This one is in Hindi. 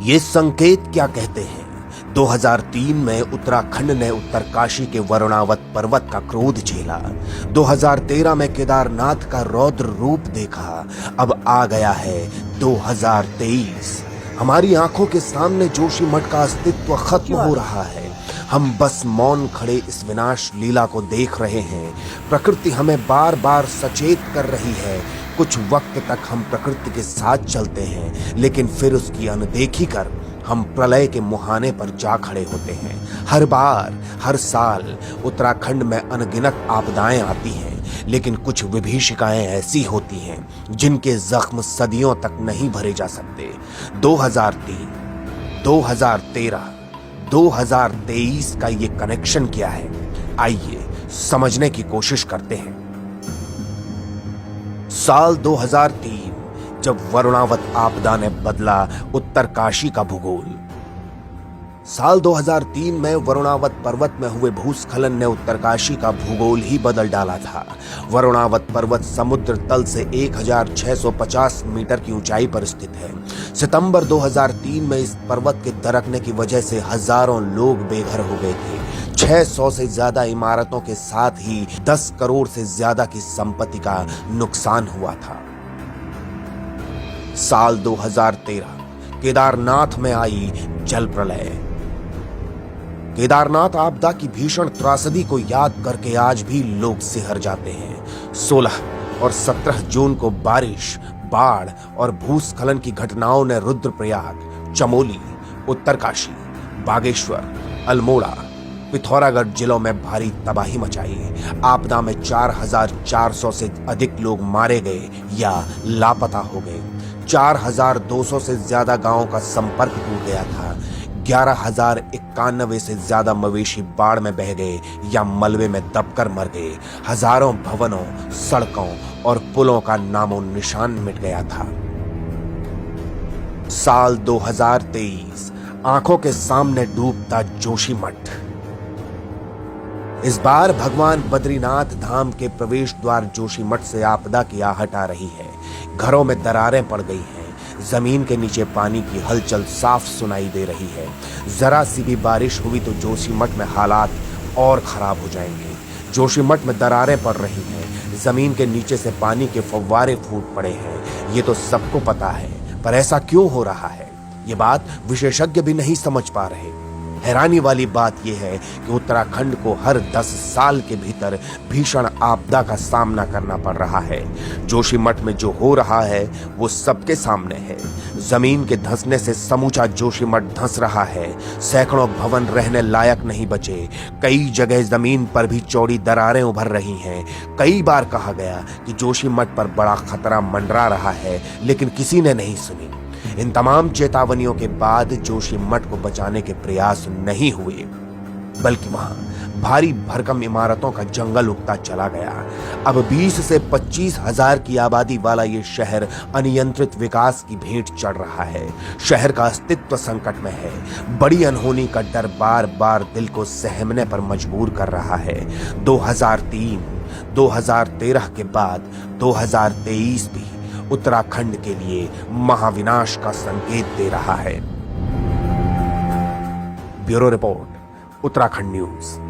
ये संकेत क्या कहते हैं? 2003 में उत्तराखंड ने उत्तरकाशी के वरुणावत पर्वत का क्रोध झेला। 2013 में केदारनाथ का रौद्र रूप देखा। अब आ गया है 2023। हमारी आंखों के सामने जोशीमठ का अस्तित्व खत्म हो रहा है। हम बस मौन खड़े इस विनाश लीला को देख रहे हैं। प्रकृति हमें बार बार सचेत कर रही है। कुछ वक्त तक हम प्रकृति के साथ चलते हैं, लेकिन फिर उसकी अनदेखी कर हम प्रलय के मुहाने पर जा खड़े होते हैं। हर बार, हर साल उत्तराखंड में अनगिनत आपदाएं आती हैं, लेकिन कुछ विभीषिकाएं ऐसी होती हैं जिनके जख्म सदियों तक नहीं भरे जा सकते। 2003, 2013, 2023 का ये कनेक्शन क्या है? आइए समझने की कोशिश करते हैं। साल 2003, जब वरुणावत आपदा ने बदला उत्तरकाशी का भूगोल। साल 2003 में वरुणावत पर्वत में हुए भूस्खलन ने उत्तरकाशी का भूगोल ही बदल डाला था। वरुणावत पर्वत समुद्र तल से 1650 मीटर की ऊंचाई पर स्थित है। सितंबर 2003 में इस पर्वत के दरकने की वजह से हजारों लोग बेघर हो गए थे। 600 से ज्यादा इमारतों के साथ ही 10 करोड़ से ज्यादा की संपत्ति का नुकसान हुआ था। साल 2013, केदारनाथ में आई जल प्रलय। केदारनाथ आपदा की भीषण त्रासदी को याद करके आज भी लोग सिहर जाते हैं। 16 और 17 जून को बारिश, बाढ़ और भूस्खलन की घटनाओं ने रुद्रप्रयाग, चमोली, उत्तरकाशी, बागेश्वर, अल्मोड़ा, पिथौरागढ़ जिलों में भारी तबाही मचाई। आपदा में 4400 से अधिक लोग मारे गए या लापता हो गए। 4200 से ज्यादा गांवों का संपर्क टूट गया था। 11,091 से ज्यादा मवेशी बाढ़ में बह गए या मलबे में दबकर मर गए। हजारों भवनों, सड़कों और पुलों का नामो निशान मिट गया था। साल 2023, आंखों के सामने डूबता जोशीमठ। इस बार भगवान बद्रीनाथ धाम के प्रवेश द्वार जोशीमठ से आपदा की आहट आ रही है। घरों में दरारें पड़ गई हैं। जमीन के नीचे पानी की हलचल साफ सुनाई दे रही है। जरा सी भी बारिश हुई तो जोशीमठ में हालात और खराब हो जाएंगे। जोशीमठ में दरारें पड़ रही हैं। जमीन के नीचे से पानी के फव्वारे फूट पड़े हैं। ये तो सबको पता है, पर ऐसा क्यों हो रहा है? ये बात विशेषज्ञ भी नहीं समझ पा रहे। हैरानी वाली बात यह है कि उत्तराखंड को हर 10 साल के भीतर भीषण आपदा का सामना करना पड़ रहा है। जोशीमठ में जो हो रहा है वो सबके सामने है। जमीन के धंसने से समूचा जोशीमठ धंस रहा है। सैकड़ों भवन रहने लायक नहीं बचे। कई जगह जमीन पर भी चौड़ी दरारें उभर रही हैं। कई बार कहा गया कि जोशीमठ पर बड़ा खतरा मंडरा रहा है, लेकिन किसी ने नहीं सुनी। इन तमाम चेतावनियों के बाद जोशीमठ को बचाने के प्रयास नहीं हुए, बल्कि वहां भारी भरकम इमारतों का जंगल उगता चला गया। अब 20 से 25 हजार की आबादी वाला ये शहर अनियंत्रित विकास की भेंट चढ़ रहा है। शहर का अस्तित्व संकट में है। बड़ी अनहोनी का डर बार बार दिल को सहमने पर मजबूर कर रहा है। 2003, 2013 के बाद 2023 भी उत्तराखंड के लिए महाविनाश का संकेत दे रहा है। Bureau report, Uttarakhand news.